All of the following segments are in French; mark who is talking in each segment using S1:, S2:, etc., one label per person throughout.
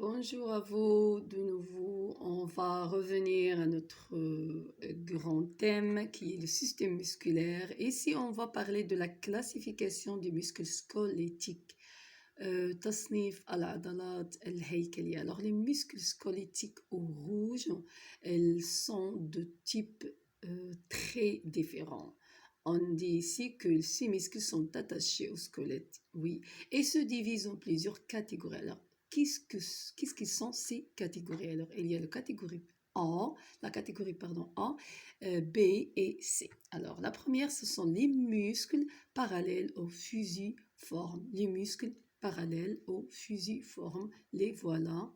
S1: Bonjour à vous de nouveau. On va revenir à notre grand thème qui est le système musculaire. Ici, on va parler de la classification des muscles squelettiques. تصنيف العضلات الهيكلية. Alors, les muscles squelettiques au rouge, elles sont de type très différents. On dit ici que ces muscles sont attachés au squelette, oui, et se divisent en plusieurs catégories. Alors, qu'est-ce que sont ces catégories? Alors, il y a la catégorie A, B et C. Alors, la première, ce sont les muscles parallèles au fusiforme. Les muscles parallèles au fusiforme, les voilà.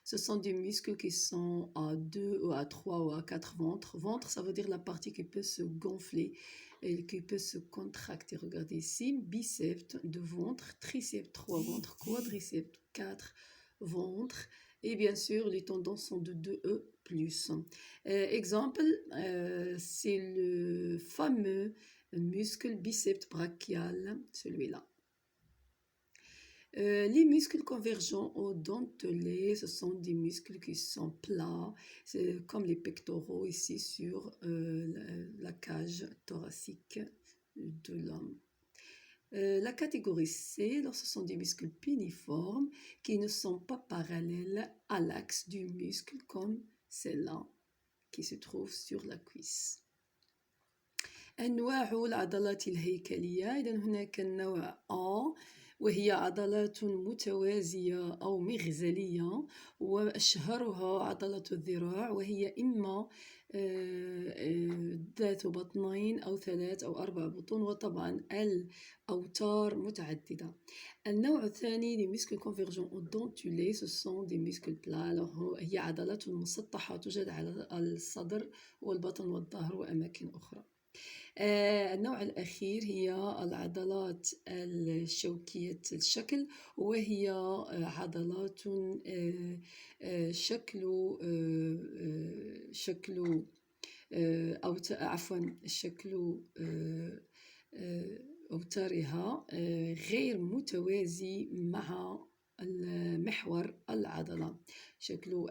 S1: Ce sont des muscles qui sont à 2 ou à 3 ou à 4 ventres. Ventre, ça veut dire la partie qui peut se gonfler et qui peut se contracter. Regardez ici, biceps, 2 ventres, triceps, 3 ventres, quadriceps, 4 ventres. Et bien sûr, les tendons sont de 2E+. Exemple, c'est le fameux muscle biceps brachial, celui-là. Les muscles convergents au dentelé, ce sont des muscles qui sont plats, c'est comme les pectoraux ici sur la cage thoracique de l'homme. La catégorie C, alors ce sont des muscles piniformes qui ne sont pas parallèles à l'axe du muscle comme celle-là qui se trouve sur la cuisse. أنواع العضلات الهيكلية. إذن هناك النوع A وهي عضلات متوازية أو مغزلية، وأشهرها عضلة الذراع، وهي إما ذات بطنين أو 3 أو 4 بطون، وطبعا الأوتار متعددة. النوع الثاني des muscles convergents au dentelé, ce sont des muscles plats. Alors هي عضلات مسطحة توجد على الصدر والبطن والظهر وأماكن أخرى. النوع الأخير هي العضلات الشوكية الشكل، وهي عضلات شكل أوتارها غير متوازي مع محور العضلة. شكل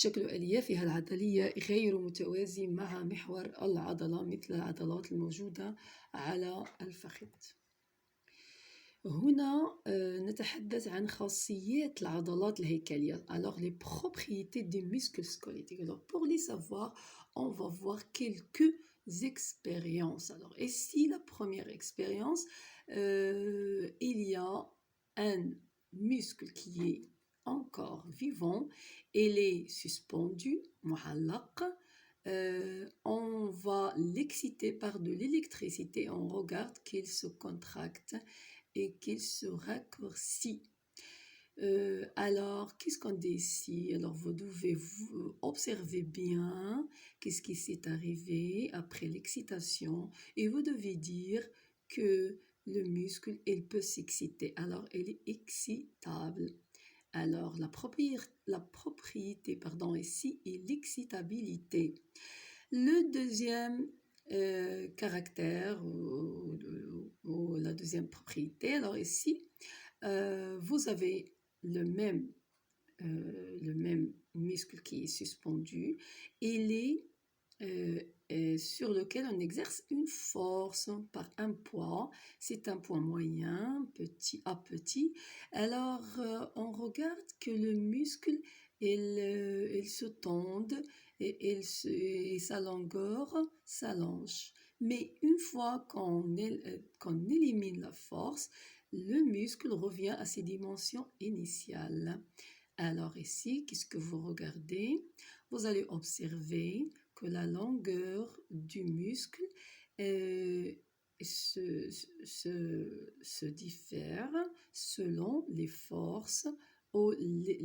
S1: أليافها العضلية غير متوازي مع محور العضلة مثل العضلات الموجودة على الفخذ. هنا نتحدث عن خاصيات العضلات الهيكلية. Alors les propriétés des muscles squelettiques. Alors pour les savoir, on va voir quelques expériences. Alors ici la première expérience, il y a un muscle qui est encore vivant, il est suspendu, معلق. On va l'exciter par de l'électricité, on regarde qu'il se contracte et qu'il se raccourcit. Alors, qu'est-ce qu'on dit ici? Alors, vous devez observer bien qu'est-ce qui s'est arrivé après l'excitation et vous devez dire que le muscle, il peut s'exciter. Alors, il est excitable. Alors, la propriété ici est l'excitabilité. Le deuxième caractère ou la deuxième propriété, alors ici, vous avez le même muscle qui est suspendu, il est sur lequel on exerce une force par un poids. C'est un poids moyen, petit à petit. Alors, on regarde que le muscle, il se tend et sa longueur s'allonge. Mais une fois qu'on élimine la force, le muscle revient à ses dimensions initiales. Alors ici, qu'est-ce que vous regardez? Vous allez observer que la longueur du muscle se diffère selon les forces ou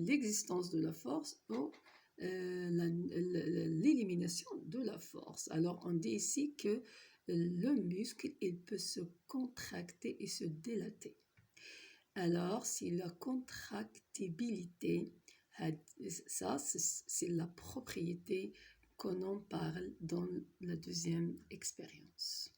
S1: l'existence de la force ou l'élimination de la force. Alors on dit ici que le muscle, il peut se contracter et se dilater. Alors, c'est la contractibilité, ça c'est la propriété qu'on en parle dans la deuxième expérience.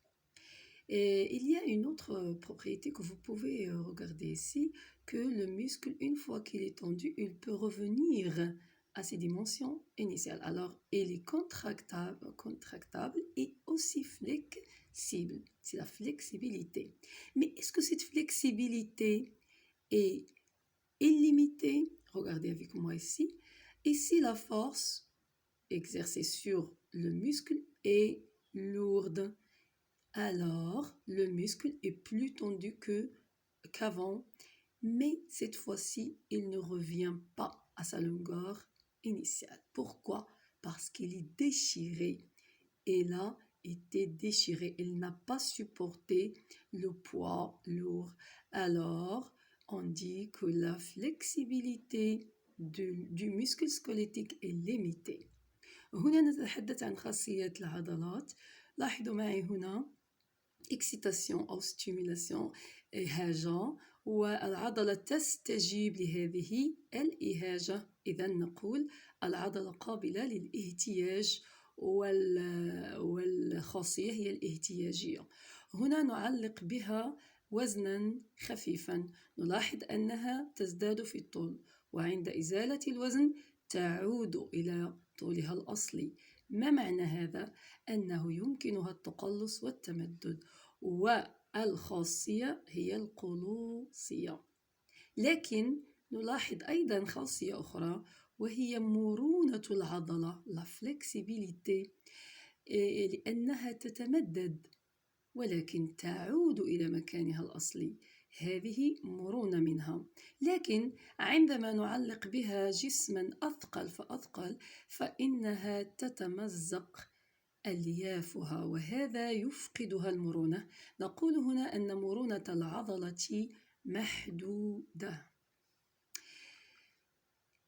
S1: Et il y a une autre propriété que vous pouvez regarder ici, que le muscle, une fois qu'il est tendu, il peut revenir à ses dimensions initiales. Alors, il est contractable et aussi flexible. C'est la flexibilité. Mais est-ce que cette flexibilité est illimitée? Regardez avec moi ici. Ici, la force exercée sur le muscle est lourde. Alors, le muscle est plus tendu qu'avant, mais cette fois-ci, il ne revient pas à sa longueur initiale. Pourquoi? Parce qu'il est déchiré. Et là, était déchiré. Il n'a pas supporté le poids lourd. Alors, on dit que la flexibilité du muscle squelettique est limitée. هنا نتحدث عن خاصية العضلات. لاحظوا معي هنا excitation أو stimulation إهاجة، والعضلة تستجيب لهذه الإهاجة. إذا نقول العضلة قابلة للاهتياج والخاصية هي الاهتياجية. هنا نعلق بها وزنا خفيفا، نلاحظ أنها تزداد في الطول، وعند إزالة الوزن تعود إلى طولها الأصلي. ما معنى هذا؟ أنه يمكنها التقلص والتمدد، والخاصية هي القلوصية. لكن نلاحظ أيضا خاصية أخرى وهي مرونة العضلة la flexibilité، لأنها تتمدد ولكن تعود إلى مكانها الأصلي. هذه مرونة منها. لكن عندما نعلق بها جسما أثقل فأثقل فإنها تتمزق أليافها، وهذا يفقدها المرونة. نقول هنا أن مرونة العضلة محدودة.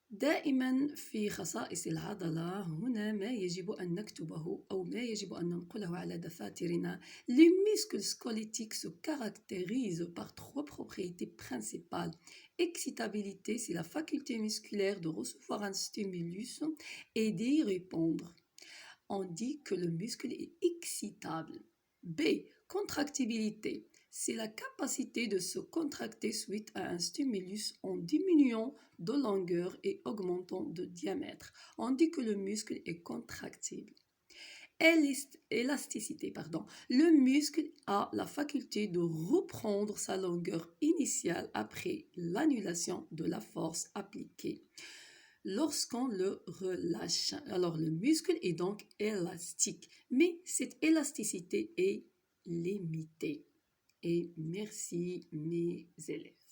S1: دائما في خصائص العضلة هنا ما يجب أن نكتبه أو ما يجب أن ننقله على دفاترنا. Les muscles squelettiques se caractérisent par trois propriétés principales. Excitabilité, c'est la faculté musculaire de recevoir un stimulus et d'y répondre. On dit que le muscle est excitable. B. Contractibilité, c'est la capacité de se contracter suite à un stimulus en diminuant de longueur et augmentant de diamètre. On dit que le muscle est contractible. Élasticité, le muscle a la faculté de reprendre sa longueur initiale après l'annulation de la force appliquée lorsqu'on le relâche. Alors le muscle est donc élastique, mais cette élasticité est limitée. Et merci mes élèves.